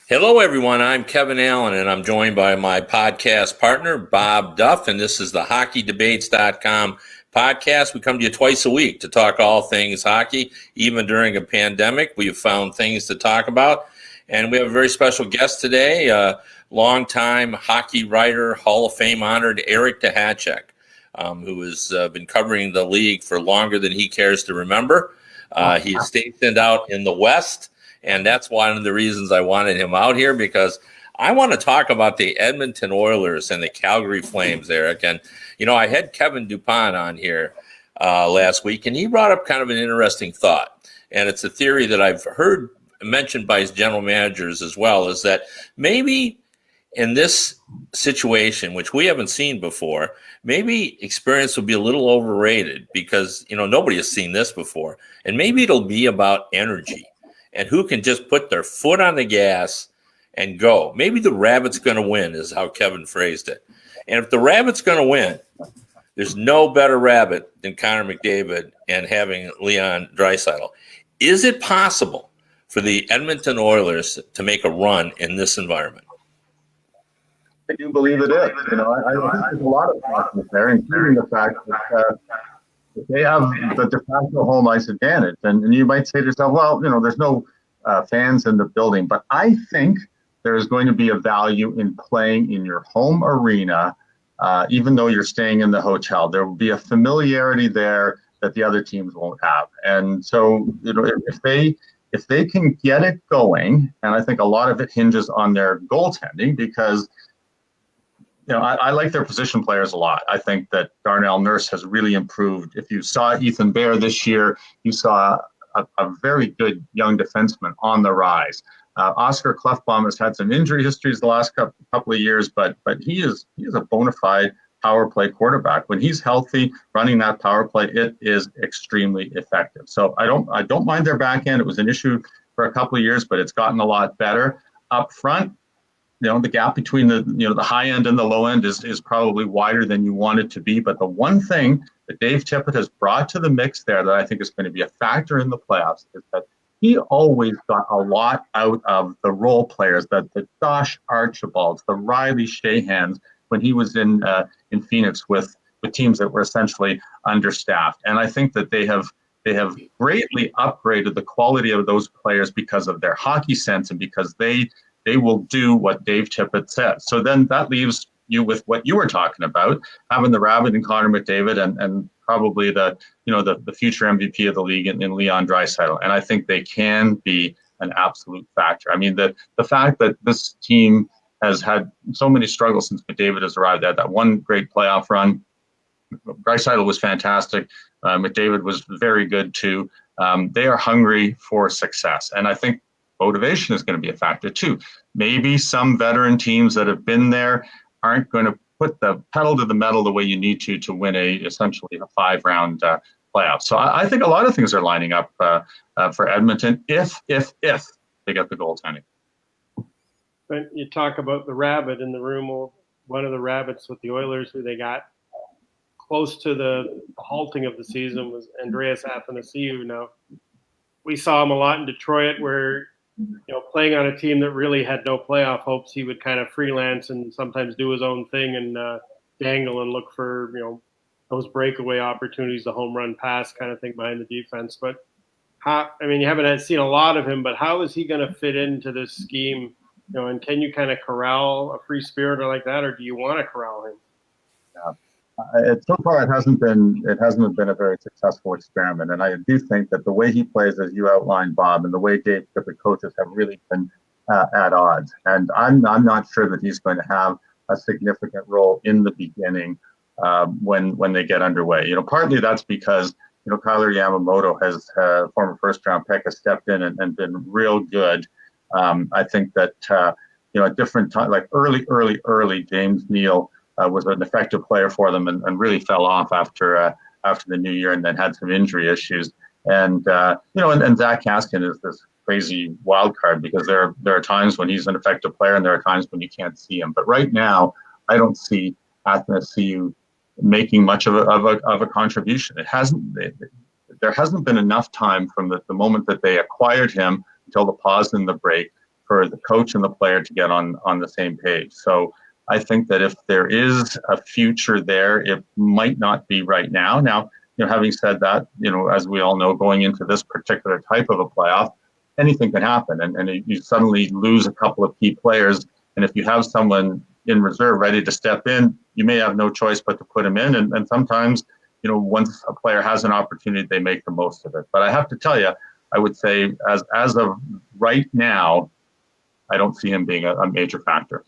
Hello, everyone. I'm Kevin Allen, and I'm joined by my podcast partner, Bob Duff, and this is the HockeyDebates.com podcast. We come to you twice a week to talk all things hockey. Even during a pandemic, we've found things to talk about, and we have a very special guest today, longtime hockey writer, Hall of Fame honored Eric Duhatschek, who has been covering the league for longer than he cares to remember. He is stationed out in the West. And that's one of the reasons I wanted him out here, because I want to talk about the Edmonton Oilers and the Calgary Flames, Eric. And, I had Kevin Dupont on here last week, and he brought up kind of an interesting thought. And it's a theory that I've heard mentioned by his general managers as well, is that maybe in this situation, which we haven't seen before, maybe experience will be a little overrated because, nobody has seen this before. And maybe it'll be about energy. And who can just put their foot on the gas and go. Maybe the Rabbit's going to win is how Kevin phrased it. And if the Rabbit's going to win, there's no better Rabbit than Connor McDavid and having Leon Draisaitl. Is it possible for the Edmonton Oilers to make a run in this environment? I do believe it is. I think there's a lot of factors there, including the fact that they have the de facto home ice advantage. And you might say to yourself, well, there's no fans in the building. But I think there is going to be a value in playing in your home arena, even though you're staying in the hotel. There will be a familiarity there that the other teams won't have. And so, if they can get it going, and I think a lot of it hinges on their goaltending, because I like their position players a lot. I think that Darnell Nurse has really improved. If you saw Ethan Bear this year, you saw a very good young defenseman on the rise. Oscar Klefbom has had some injury histories the last couple of years, but he is a bona fide power play quarterback. When he's healthy, running that power play, it is extremely effective. So I don't mind their back end. It was an issue for a couple of years, but it's gotten a lot better. Up front, the gap between the high end and the low end is probably wider than you want it to be. But the one thing that Dave Tippett has brought to the mix there that I think is going to be a factor in the playoffs is that he always got a lot out of the role players, the Josh Archibalds, the Riley Shahans, when he was in Phoenix with teams that were essentially understaffed. And I think that they have greatly upgraded the quality of those players because of their hockey sense and because they will do what Dave Tippett says. So then that leaves you with what you were talking about, having the Rabbit and Connor McDavid and probably the future MVP of the league in Leon Draisaitl. And I think they can be an absolute factor. I mean, the fact that this team has had so many struggles since McDavid has arrived at that one great playoff run. Draisaitl was fantastic. McDavid was very good too. They are hungry for success. And I think motivation is going to be a factor too. Maybe some veteran teams that have been there aren't going to put the pedal to the metal the way you need to win essentially a 5-round playoff. So I think a lot of things are lining up for Edmonton if they get the goaltending. But you talk about the Rabbit in the room. One of the Rabbits with the Oilers who they got close to the halting of the season was Andreas Athanasiou. Now, we saw him a lot in Detroit where playing on a team that really had no playoff hopes, he would kind of freelance and sometimes do his own thing and dangle and look for, those breakaway opportunities, the home run pass kind of thing behind the defense. But you haven't seen a lot of him, but how is he going to fit into this scheme? And can you kind of corral a free spiriter like that, or do you want to corral him? Yeah. So far, it hasn't been a very successful experiment, and I do think that the way he plays, as you outlined, Bob, and the way Dave Tippett coaches have really been at odds. And I'm not sure that he's going to have a significant role in the beginning when they get underway. Partly that's because Kyler Yamamoto has former first-round pick has stepped in and been real good. I think that at different times, like early, James Neal was an effective player for them and really fell off after the new year and then had some injury issues. And and Zach Kassian is this crazy wild card because there are times when he's an effective player and there are times when you can't see him. But right now, I don't see Athanasiou making much of a contribution. There hasn't been enough time from the moment that they acquired him until the pause in the break for the coach and the player to get on the same page. So I think that if there is a future there, it might not be right now. Now, having said that, as we all know, going into this particular type of a playoff, anything can happen. And you suddenly lose a couple of key players. And if you have someone in reserve ready to step in, you may have no choice but to put him in. And sometimes, once a player has an opportunity, they make the most of it. But I have to tell you, I would say as of right now, I don't see him being a major factor.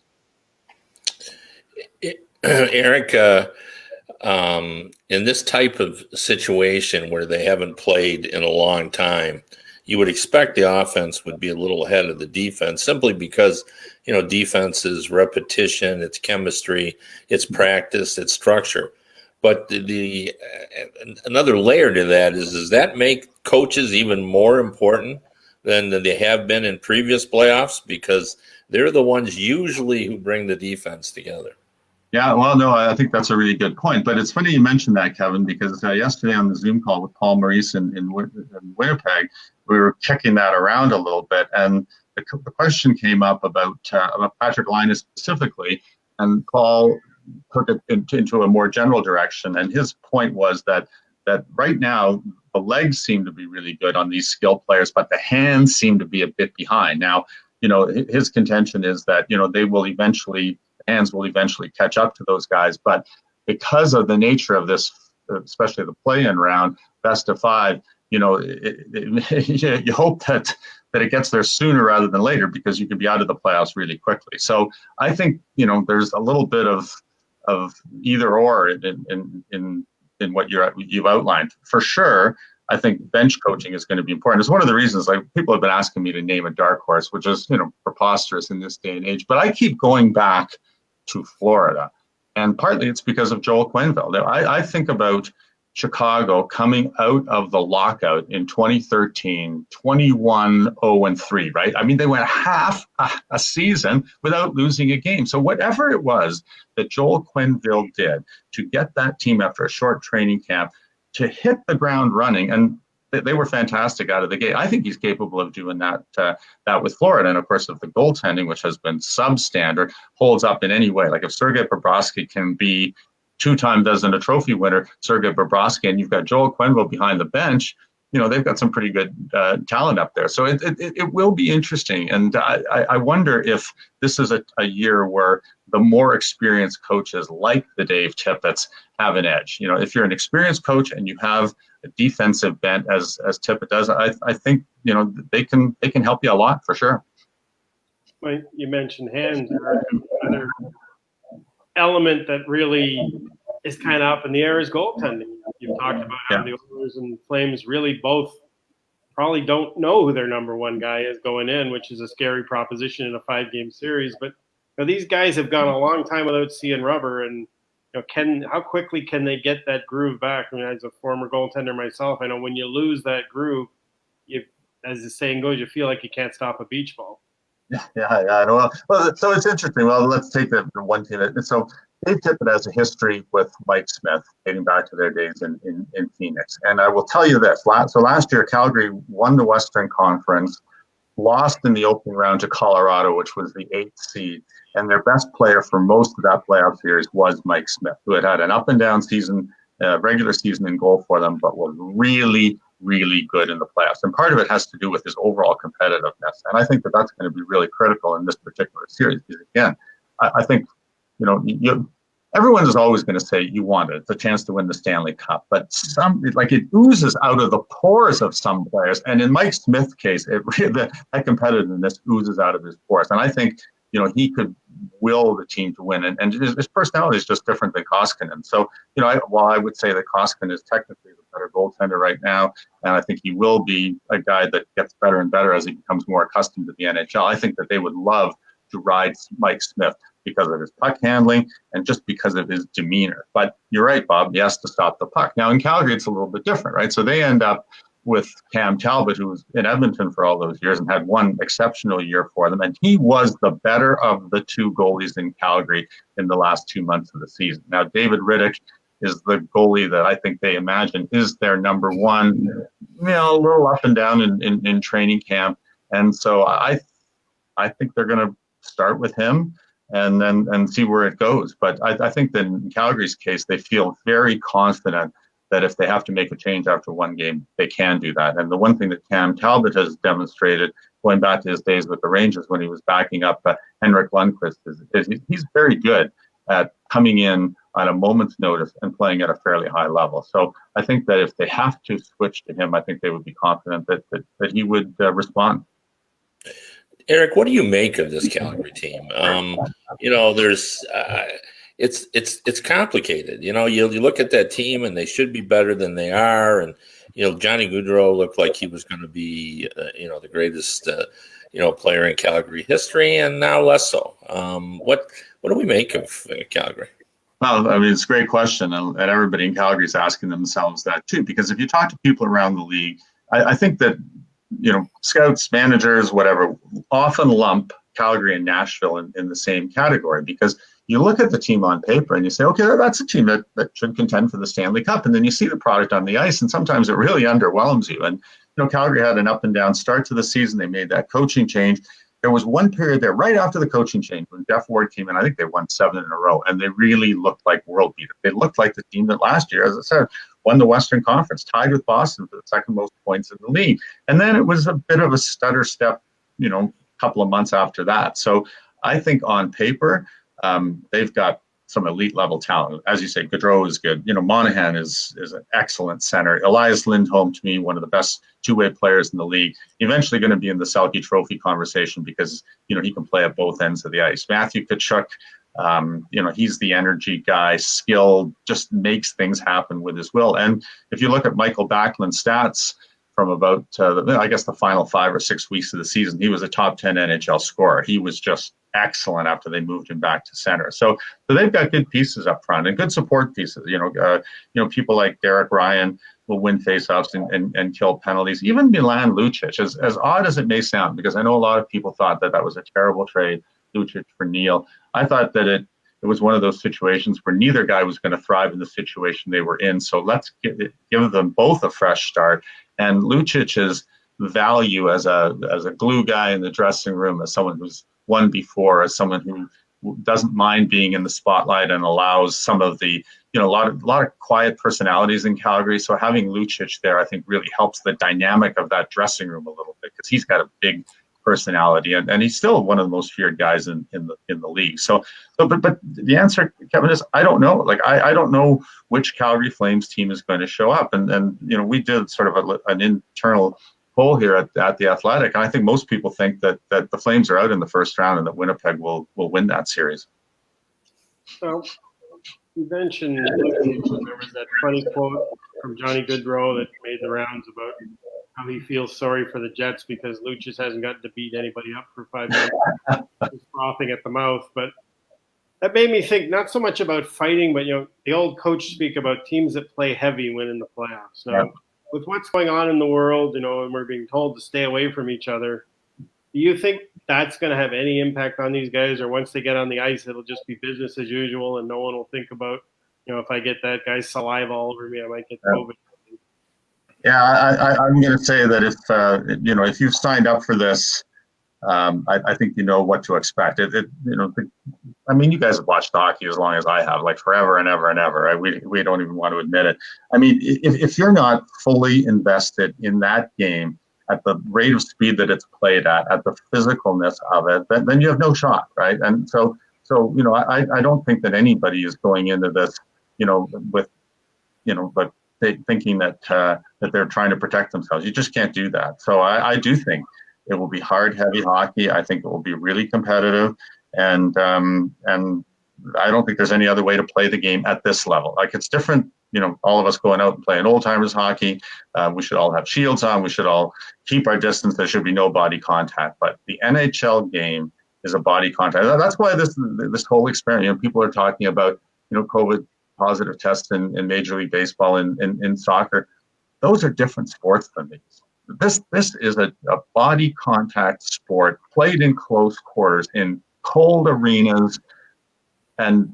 Eric, in this type of situation where they haven't played in a long time, you would expect the offense would be a little ahead of the defense simply because, defense is repetition, it's chemistry, it's practice, it's structure. But the another layer to that is, does that make coaches even more important than they have been in previous playoffs? Because they're the ones usually who bring the defense together. Yeah, well, no, I think that's a really good point. But it's funny you mentioned that, Kevin, because yesterday on the Zoom call with Paul Maurice in Winnipeg, we were kicking that around a little bit. And the question came up about Patrick Laine specifically, and Paul took it into a more general direction. And his point was that right now, the legs seem to be really good on these skilled players, but the hands seem to be a bit behind. Now, his contention is that, hands will eventually catch up to those guys. But because of the nature of this, especially the play-in round, best of five, you hope that it gets there sooner rather than later, because you can be out of the playoffs really quickly. So I think, there's a little bit of either or in what you've outlined. For sure, I think bench coaching is going to be important. It's one of the reasons, like, people have been asking me to name a dark horse, which is, preposterous in this day and age. But I keep going back to Florida. And partly it's because of Joel Quenneville. I think about Chicago coming out of the lockout in 2013, 21-0-3, right? I mean, they went half a season without losing a game. So whatever it was that Joel Quenneville did to get that team after a short training camp to hit the ground running, and they were fantastic out of the gate. I think he's capable of doing that with Florida. And of course, if the goaltending, which has been substandard, holds up in any way, like if Sergei Bobrovsky can be 2 times as a trophy winner, Sergei Bobrovsky, and you've got Joel Quenneville behind the bench, they've got some pretty good talent up there. So it will be interesting. And I wonder if this is a year where the more experienced coaches like the Dave Tippett's have an edge. If you're an experienced coach and you have a defensive bent as Tippett does, I think, they can help you a lot for sure. Well, you mentioned hands. Another element that really is kind of up in the air is goaltending. You've talked about how the Oilers and Flames really both probably don't know who their number one guy is going in, which is a scary proposition in a 5-game series. But these guys have gone a long time without seeing rubber, and how quickly can they get that groove back? I mean, as a former goaltender myself, I know when you lose that groove, as the saying goes, you feel like you can't stop a beach ball. Yeah. Well, so it's interesting. Well, let's take the one team. So Dave Tippett has a history with Mike Smith dating back to their days in Phoenix. And I will tell you this. So last year, Calgary won the Western Conference, lost in the opening round to Colorado, which was the 8th seed. And their best player for most of that playoff series was Mike Smith, who had an up-and-down season, regular season in goal for them, but was really, really good in the playoffs. And part of it has to do with his overall competitiveness. And I think that that's going to be really critical in this particular series. Because again, I think, everyone is always going to say you want it, the chance to win the Stanley Cup, but it oozes out of the pores of some players. And in Mike Smith's case, that competitiveness oozes out of his pores. And I think, he could will the team to win. And his personality is just different than Koskinen. So, while I would say that Koskinen is technically the better goaltender right now, and I think he will be a guy that gets better and better as he becomes more accustomed to the NHL, I think that they would love to ride Mike Smith because of his puck handling and just because of his demeanor. But you're right, Bob, he has to stop the puck. Now, in Calgary, it's a little bit different, right? So they end up with Cam Talbot, who was in Edmonton for all those years and had one exceptional year for them. And he was the better of the 2 goalies in Calgary in the last 2 months of the season. Now, David Riddick is the goalie that I think they imagine is their number one, a little up and down in training camp. And so I I think they're going to start with him and see where it goes. But I think that in Calgary's case, they feel very confident that if they have to make a change after one game, they can do that. And the one thing that Cam Talbot has demonstrated, going back to his days with the Rangers when he was backing up Henrik Lundqvist, is he's very good at coming in on a moment's notice and playing at a fairly high level. So I think that if they have to switch to him, I think they would be confident that he would respond. Eric, what do you make of this Calgary team? There's it's complicated. You look at that team and they should be better than they are. And Johnny Gaudreau looked like he was going to be the greatest player in Calgary history, and now less so. What do we make of Calgary? Well, I mean, it's a great question, and everybody in Calgary is asking themselves that too. Because if you talk to people around the league, I think that scouts, managers, whatever, often lump Calgary and Nashville in the same category, because you look at the team on paper and you say, okay, that's a team that should contend for the Stanley Cup. And then you see the product on the ice, and sometimes it really underwhelms you. And, Calgary had an up and down start to the season. They made that coaching change. There was one period there right after the coaching change when Duff came in. I think they won 7 in a row, and they really looked like world beaters. They looked like the team that last year, as I said, won the Western Conference, tied with Boston for the second most points in the league. And then it was a bit of a stutter step, couple of months after that. So I think on paper, they've got some elite level talent. As you say, Gaudreau is good. Monahan is an excellent center. Elias Lindholm, to me, one of the best two-way players in the league. Eventually going to be in the Selke Trophy conversation because, he can play at both ends of the ice. Matthew Tkachuk, he's the energy guy, skilled, just makes things happen with his will. And if you look at Michael Backlund's stats from about, the final 5 or 6 weeks of the season, he was a top 10 NHL scorer. He was just excellent after they moved him back to center. So they've got good pieces up front and good support pieces. People like Derek Ryan will win faceoffs and kill penalties. Even Milan Lucic, as odd as it may sound, because I know a lot of people thought that was a terrible trade, Lucic for Neil. I thought that it was one of those situations where neither guy was going to thrive in the situation they were in. So let's give them both a fresh start. And Lucic's value as a glue guy in the dressing room, as someone who's won before, as someone who doesn't mind being in the spotlight and allows some of the, a lot of quiet personalities in Calgary. So having Lucic there, I think, really helps the dynamic of that dressing room a little bit, because he's got a big personality, and he's still one of the most feared guys in the league. So but the answer, Kevin, is I don't know. Like I don't know which Calgary Flames team is going to show up, and we did sort of an internal poll here at the Athletic, and I think most people think that the Flames are out in the first round and that Winnipeg will win that series. So you mentioned there was that funny quote from Johnny Gaudreau that made the rounds about how he feels sorry for the Jets because Lucic hasn't gotten to beat anybody up for 5 minutes. He's frothing at the mouth. But that made me think not so much about fighting, but the old coach speak about teams that play heavy win in the playoffs. Now, with what's going on in the world, and we're being told to stay away from each other, do you think that's going to have any impact on these guys, or once they get on the ice, it'll just be business as usual and no one will think about, if I get that guy's saliva all over me, I might get COVID? Yeah, I'm going to say that if you've signed up for this, I think you know what to expect. You guys have watched hockey as long as I have, like forever and ever and ever. Right? We don't even want to admit it. I mean, if you're not fully invested in that game at the rate of speed that it's played at the physicalness of it, then you have no shot, right? And so I don't think that anybody is going into this, but thinking that they're trying to protect themselves. You just can't do that. So I do think it will be hard, heavy hockey. I think it will be really competitive, and I don't think there's any other way to play the game at this level. Like, it's different, all of us going out and playing old timers hockey. We should all have shields on. We should all keep our distance. There should be no body contact. But the NHL game is a body contact. That's why this whole experiment. People are talking about COVID positive tests in Major League Baseball and in soccer. Those are different sports than these. This is a body contact sport played in close quarters in cold arenas, and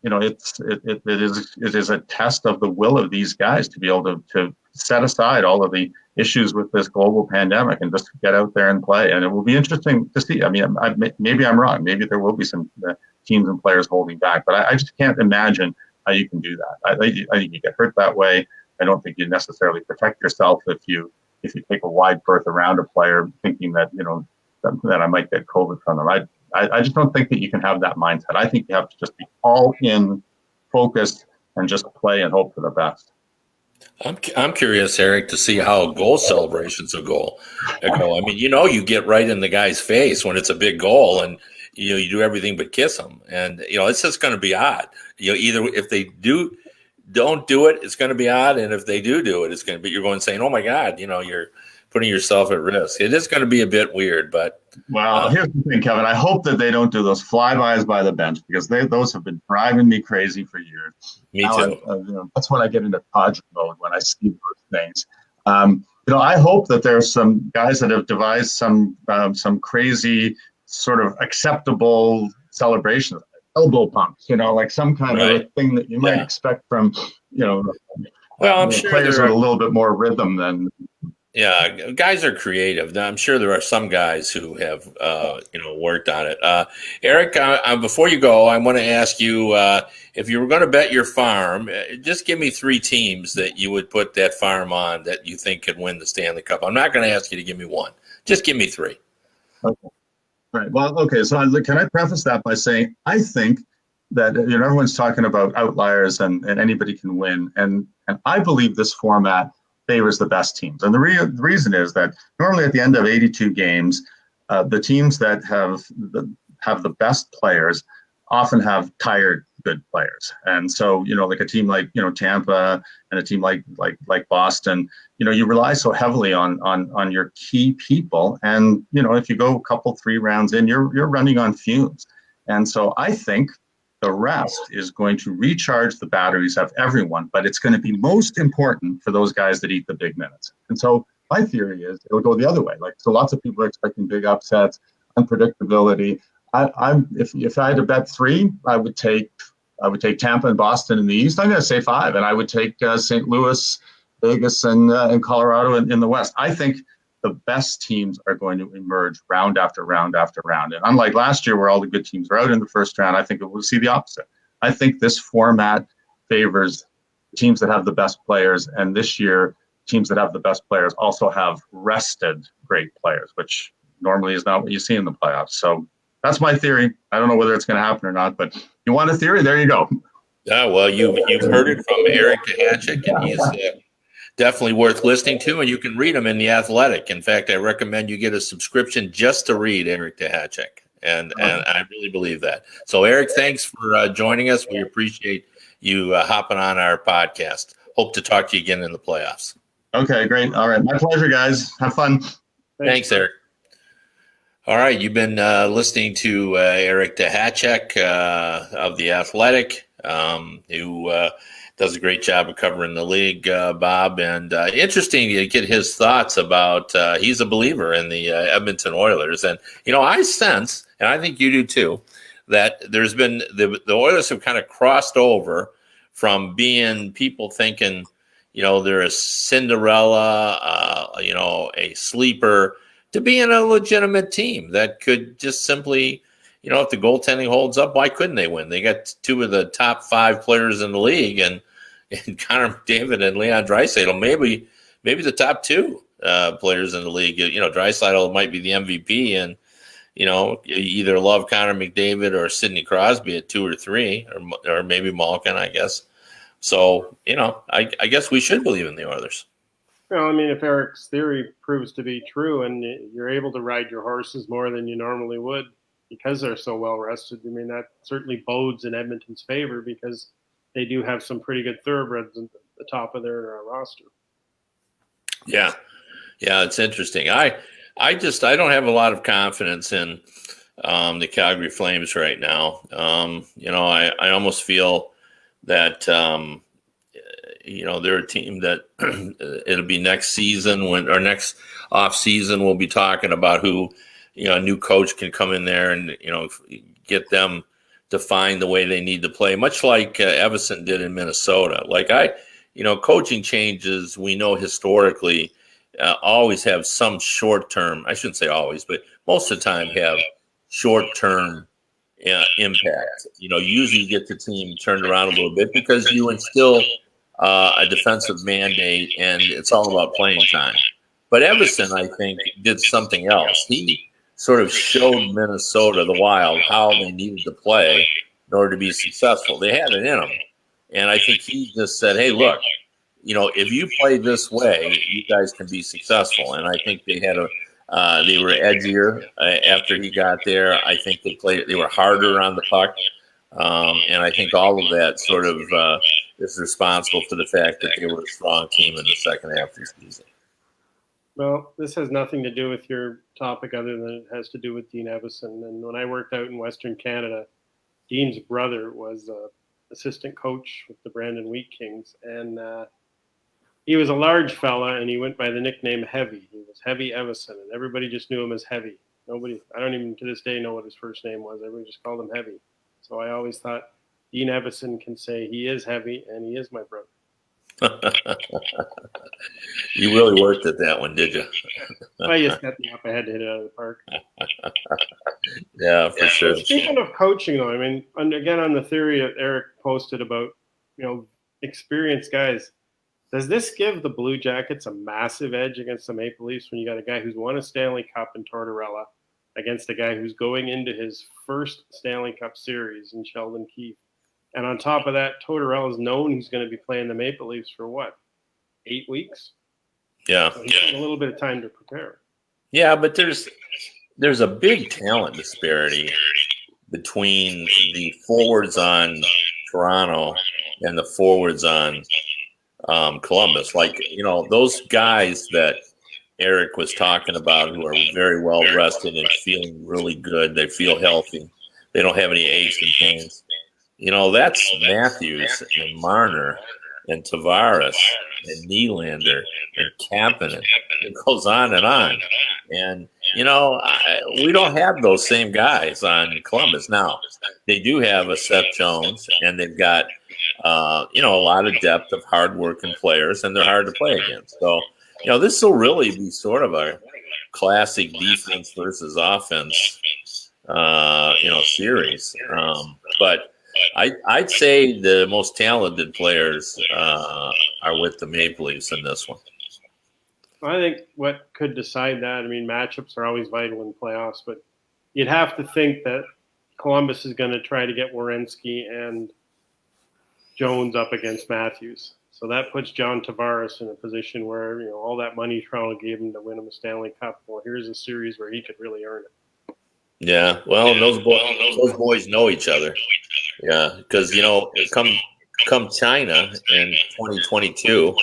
it is a test of the will of these guys to be able to set aside all of the issues with this global pandemic and just get out there and play. And it will be interesting to see. I mean, maybe I'm wrong. Maybe there will be some teams and players holding back, but I just can't imagine how you can do that. I think you get hurt that way. I don't think you necessarily protect yourself if you take a wide berth around a player thinking that, that I might get COVID from them. I just don't think that you can have that mindset. I think you have to just be all in, focused, and just play and hope for the best. I'm curious, Eric, to see how goal celebrations will go. I mean, you get right in the guy's face when it's a big goal, and you do everything but kiss him, and it's just going to be odd. Either if they don't do it, it's going to be odd, and if they do it, it's going to be you're going saying, "Oh my God," you're putting yourself at risk. It is going to be a bit weird, but here's the thing, Kevin. I hope that they don't do those flybys by the bench because those have been driving me crazy for years. Me too. That's when I get into Padre mode when I see those things. I hope that there's some guys that have devised some crazy sort of acceptable celebrations, elbow pumps, like some kind of a thing that you might expect from, I'm sure players with a little bit more rhythm than. Yeah, guys are creative. I'm sure there are some guys who have, worked on it. Eric, before you go, I want to ask you if you were going to bet your farm, just give me 3 teams that you would put that farm on that you think could win the Stanley Cup. I'm not going to ask you to give me 1. Just give me 3. Okay. Right. Well, okay. So can I preface that by saying I think that everyone's talking about outliers and anybody can win, and I believe this format favors the best teams. And the reason is that normally at the end of 82 games, the teams that have the best players often have tired good players. And so, like a team like, Tampa and a team like Boston, you rely so heavily on your key people. And, if you go a couple, 3 rounds in, you're running on fumes. And so I think the rest is going to recharge the batteries of everyone, but it's going to be most important for those guys that eat the big minutes. And so my theory is it'll go the other way. So lots of people are expecting big upsets, unpredictability. If I had to bet 3, I would take Tampa and Boston in the East. I'm going to say 5, and I would take St. Louis, Vegas, and Colorado in the West. I think the best teams are going to emerge round after round after round. And unlike last year where all the good teams are out in the first round, I think we'll see the opposite. I think this format favors teams that have the best players. And this year, teams that have the best players also have rested great players, which normally is not what you see in the playoffs. So that's my theory. I don't know whether it's going to happen or not, but you want a theory? There you go. Yeah, well, you've heard it from Eric Duhatschek, and he's definitely worth listening to, and you can read them in The Athletic. In fact, I recommend you get a subscription just to read Eric Duhatschek, and I really believe that. So, Eric, thanks for joining us. We appreciate you hopping on our podcast. Hope to talk to you again in the playoffs. Okay, great. All right. My pleasure, guys. Have fun. Thanks, Eric. All right. You've been listening to Eric Duhatschek of The Athletic, who does a great job of covering the league, Bob. And interesting to get his thoughts about he's a believer in the Edmonton Oilers. And, I sense, and I think you do too, that there's been the Oilers have kind of crossed over from being people thinking, they're a Cinderella, a sleeper, to being a legitimate team that could just simply, if the goaltending holds up, why couldn't they win? They got 2 of the top 5 players in the league, and Connor McDavid and Leon Draisaitl, maybe the top 2 players in the league. Draisaitl might be the MVP, and you either love Connor McDavid or Sidney Crosby at 2 or 3, or maybe Malkin, I guess. So I guess we should believe in the Oilers. Well, I mean, if Eric's theory proves to be true and you're able to ride your horses more than you normally would because they're so well rested, I mean, that certainly bodes in Edmonton's favor because they do have some pretty good thoroughbreds at the top of their roster. Yeah, it's interesting. I don't have a lot of confidence in the Calgary Flames right now. I almost feel that they're a team that it'll be next season or next off season we'll be talking about who a new coach can come in there and get them define the way they need to play, much like Everson did in Minnesota. Like coaching changes, we know historically always have some short-term, I shouldn't say always, but most of the time have short-term impact. Usually you get the team turned around a little bit because you instill a defensive mandate, and it's all about playing time. But Everson, I think, did something else. He sort of showed Minnesota, the Wild, how they needed to play in order to be successful. They had it in them. And I think he just said, hey, look, if you play this way, you guys can be successful. And I think they were edgier after he got there. I think they were harder on the puck. And I think all of that sort of is responsible for the fact that they were a strong team in the second half of the season. Well, this has nothing to do with your topic other than it has to do with Dean Evison. And when I worked out in Western Canada, Dean's brother was assistant coach with the Brandon Wheat Kings. And he was a large fella, and he went by the nickname Heavy. He was Heavy Evison, and everybody just knew him as Heavy. I don't even to this day know what his first name was. Everybody just called him Heavy. So I always thought Dean Evison can say he is Heavy, and he is my brother. You really worked at that one, did you? Well, you set me up. I had to hit it out of the park. Yeah, for sure. Speaking of coaching, though, I mean, again, on the theory that Eric posted about, experienced guys, does this give the Blue Jackets a massive edge against the Maple Leafs when you got a guy who's won a Stanley Cup in Tortorella against a guy who's going into his first Stanley Cup series in Sheldon Keefe? And on top of that, Tortorella's known he's going to be playing the Maple Leafs for what, 8 weeks? Yeah. So he's got a little bit of time to prepare. Yeah, but there's a big talent disparity between the forwards on Toronto and the forwards on Columbus. Like, those guys that Eric was talking about who are very well rested and feeling really good. They feel healthy. They don't have any aches and pains. That's Matthews and Marner and Tavares and Nylander and Kapanen. It goes on and on. And, we don't have those same guys on Columbus. Now, they do have a Seth Jones, and they've got, a lot of depth of hard-working players, and they're hard to play against. So, this will really be sort of a classic defense versus offense, series. But I'd say the most talented players are with the Maple Leafs in this one. I think what could decide that, I mean, matchups are always vital in playoffs, but you'd have to think that Columbus is going to try to get Werenski and Jones up against Matthews. So that puts John Tavares in a position where, all that money Toronto gave him to win him a Stanley Cup. Well, here's a series where he could really earn it. Yeah, well, those boys know each other. Yeah, because come China in 2022,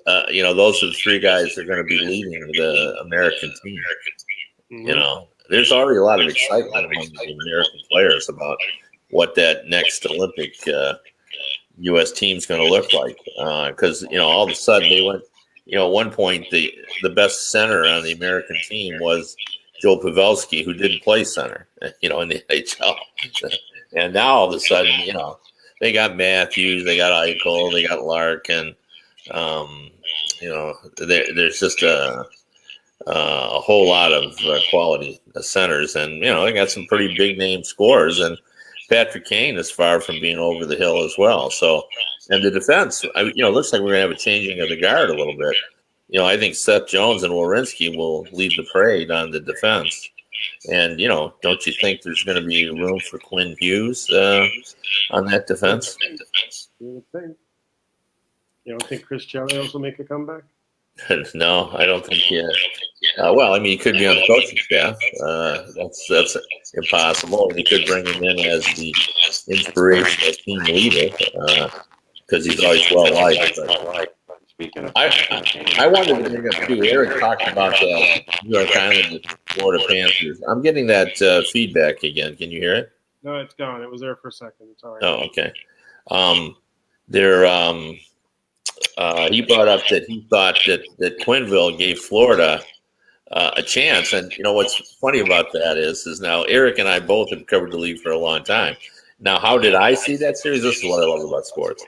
those are the three guys that are going to be leading the American team. Mm-hmm. There's already a lot of excitement among the American players about what that next Olympic U.S. team's going to look like. Because all of a sudden they went. At one point the best center on the American team was Joe Pavelski, who didn't play center, in the NHL. And now all of a sudden, they got Matthews, they got Eichel, they got Larkin. There's just a whole lot of quality centers, and they got some pretty big name scorers. And Patrick Kane is far from being over the hill as well. So, and the defense, looks like we're gonna have a changing of the guard a little bit. I think Seth Jones and Werenski will lead the parade on the defense. And, don't you think there's going to be room for Quinn Hughes on that defense? You would think. You don't think Chris Chelios will make a comeback? No, I don't think he is. He could be on the coaching staff. That's impossible. He could bring him in as the inspirational team leader because he's always well liked. I wanted to bring up too. Eric talked about the New York Islanders, Florida Panthers. I'm getting that feedback again. Can you hear it? No, it's gone. It was there for a second. It's all right. Oh, okay. He brought up that he thought that Quenneville gave Florida a chance, and what's funny about that is now Eric and I both have covered the league for a long time, Now, how did I see that series? This is what I love about sports.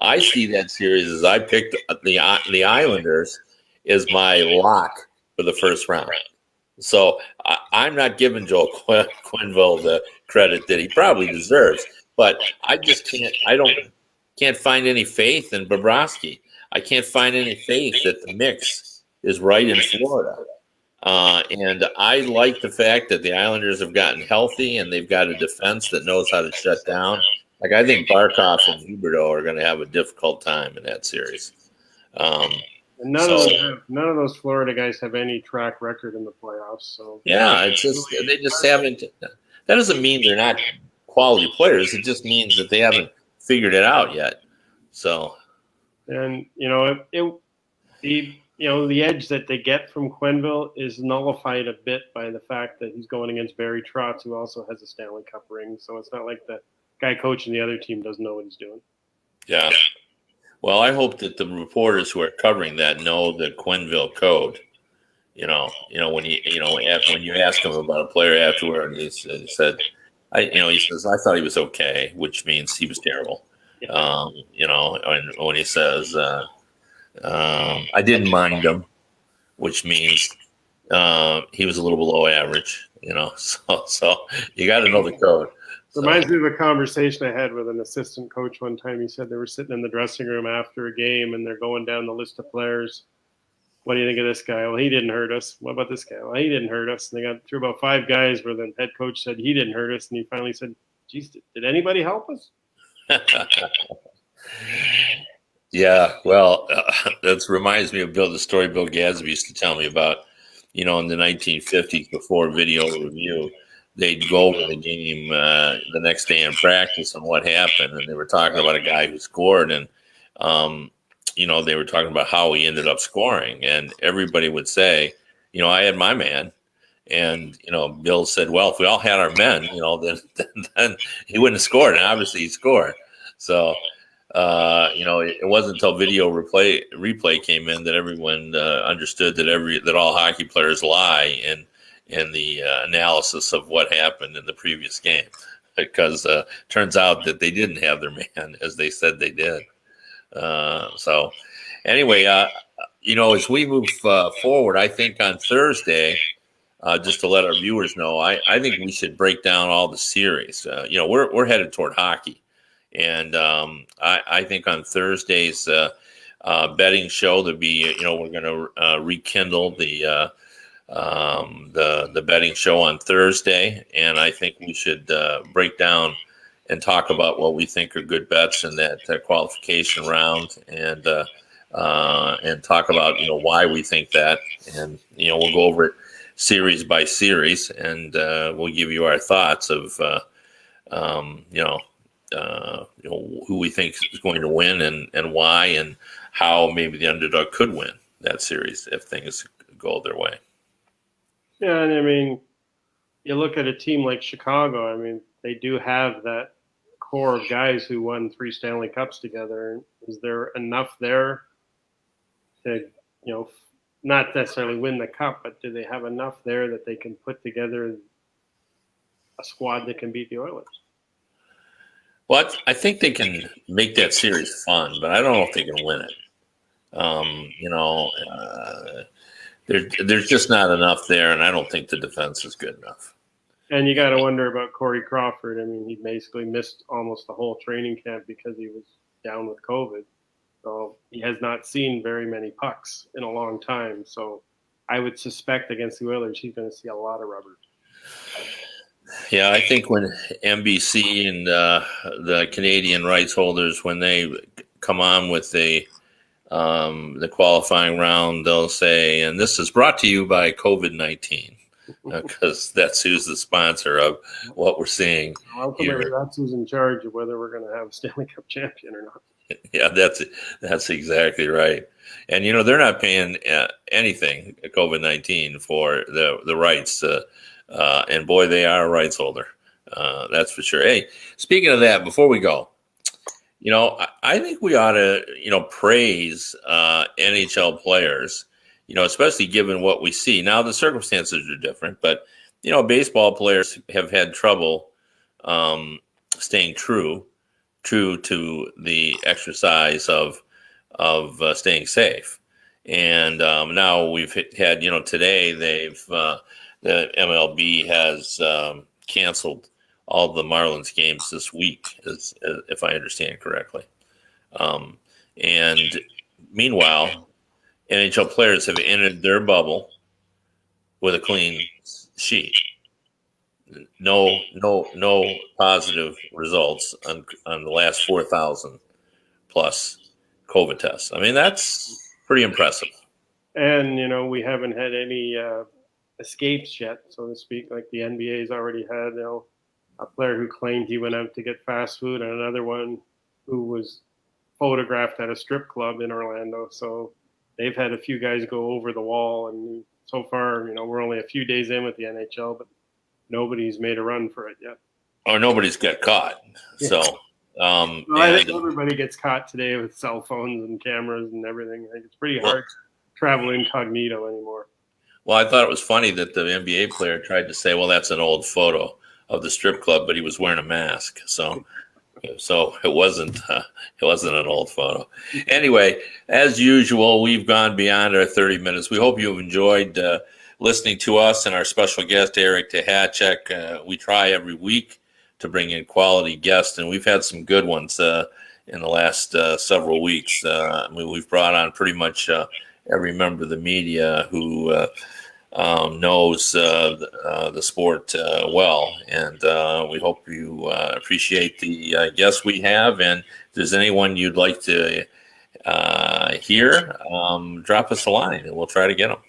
I see that series as I picked the Islanders as my lock for the first round. So I'm not giving Joel Quenneville the credit that he probably deserves, but I just can't find any faith in Bobrovsky. I can't find any faith that the mix is right in Florida. And I like the fact that the Islanders have gotten healthy and they've got a defense that knows how to shut down. Like, I think Barkov and Huberdeau are going to have a difficult time in that series. And none of those Florida guys have any track record in the playoffs. So yeah, it's just they just haven't. That doesn't mean they're not quality players. It just means that they haven't figured it out yet. So, and the edge that they get from Quenneville is nullified a bit by the fact that he's going against Barry Trotz, who also has a Stanley Cup ring. So it's not like the guy coaching the other team doesn't know what he's doing. Yeah. Well, I hope that the reporters who are covering that know the Quenneville code. When you ask him about a player afterward, he said, he says, I thought he was okay, which means he was terrible. Yeah. And when he says, I didn't mind him, which means he was a little below average. So you got to know the code. Reminds me of a conversation I had with an assistant coach one time. He said they were sitting in the dressing room after a game and they're going down the list of players. What do you think of this guy? Well, he didn't hurt us. What about this guy? Well, he didn't hurt us. And they got through about 5 guys where the head coach said he didn't hurt us. And he finally said, geez, did anybody help us? Yeah, well, that reminds me of the story Bill Gadsby used to tell me about, in the 1950s before video review. They'd go over the game the next day in practice and what happened. And they were talking about a guy who scored. And, they were talking about how he ended up scoring. And everybody would say, I had my man. And, Bill said, well, if we all had our men, then he wouldn't have scored. And obviously he scored. So, it wasn't until video replay came in that everyone understood that all hockey players lie in the analysis of what happened in the previous game, because turns out that they didn't have their man as they said they did. So anyway, as we move forward, I think on Thursday, just to let our viewers know, I think we should break down all the series. We're headed toward hockey. And I think on Thursday's betting show, there'll be, we're going to rekindle the betting show on Thursday, and I think we should break down and talk about what we think are good bets in that qualification round, and talk about why we think that, and we'll go over it series by series, and we'll give you our thoughts of who we think is going to win and why, and how maybe the underdog could win that series if things go their way. Yeah, and you look at a team like Chicago, they do have that core of guys who won 3 Stanley Cups together. Is there enough there to, not necessarily win the cup, but do they have enough there that they can put together a squad that can beat the Oilers? Well, I think they can make that series fun, but I don't know if they can win it. There's just not enough there, and I don't think the defense is good enough. And you got to wonder about Corey Crawford. He basically missed almost the whole training camp because he was down with COVID. So he has not seen very many pucks in a long time. So I would suspect against the Oilers, he's going to see a lot of rubber. Yeah, I think when NBC and the Canadian rights holders, when they come on with the qualifying round, they'll say, and this is brought to you by COVID-19, because that's who's the sponsor of what we're seeing. Ultimately, that's who's in charge of whether we're going to have a Stanley Cup champion or not. Yeah, that's exactly right. And they're not paying anything COVID-19 for the rights. And boy, they are a rights holder. That's for sure. Hey, speaking of that, before we go, I think we ought to, praise NHL players, especially given what we see. Now, the circumstances are different, but, baseball players have had trouble staying true to the exercise of staying safe. And now we've had, today the MLB has canceled all the Marlins games this week, if I understand correctly. And meanwhile, NHL players have entered their bubble with a clean sheet. No positive results on the last 4,000 plus COVID tests. I mean, that's pretty impressive. And we haven't had any escapes yet, so to speak. Like the NBA's already had, a player who claimed he went out to get fast food, and another one who was photographed at a strip club in Orlando. So they've had a few guys go over the wall, and so far, we're only a few days in with the NHL, but nobody's made a run for it yet. Or nobody's got caught. Yeah. So, I think everybody gets caught today with cell phones and cameras and everything. I think it's pretty hard to travel incognito anymore. Well, I thought it was funny that the NBA player tried to say, well, that's an old photo of the strip club, but he was wearing a mask. So it wasn't an old photo. Anyway, as usual, we've gone beyond our 30 minutes. We hope you've enjoyed listening to us and our special guest, Eric Duhatschek. We try every week to bring in quality guests, and we've had some good ones in the last several weeks. We've brought on pretty much every member of the media who knows the sport well, and we hope you appreciate the guests we have. And if there's anyone you'd like to hear, drop us a line, and we'll try to get them.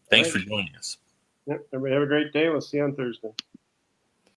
Thanks for joining us. Yep, everybody have a great day. We'll see you on Thursday.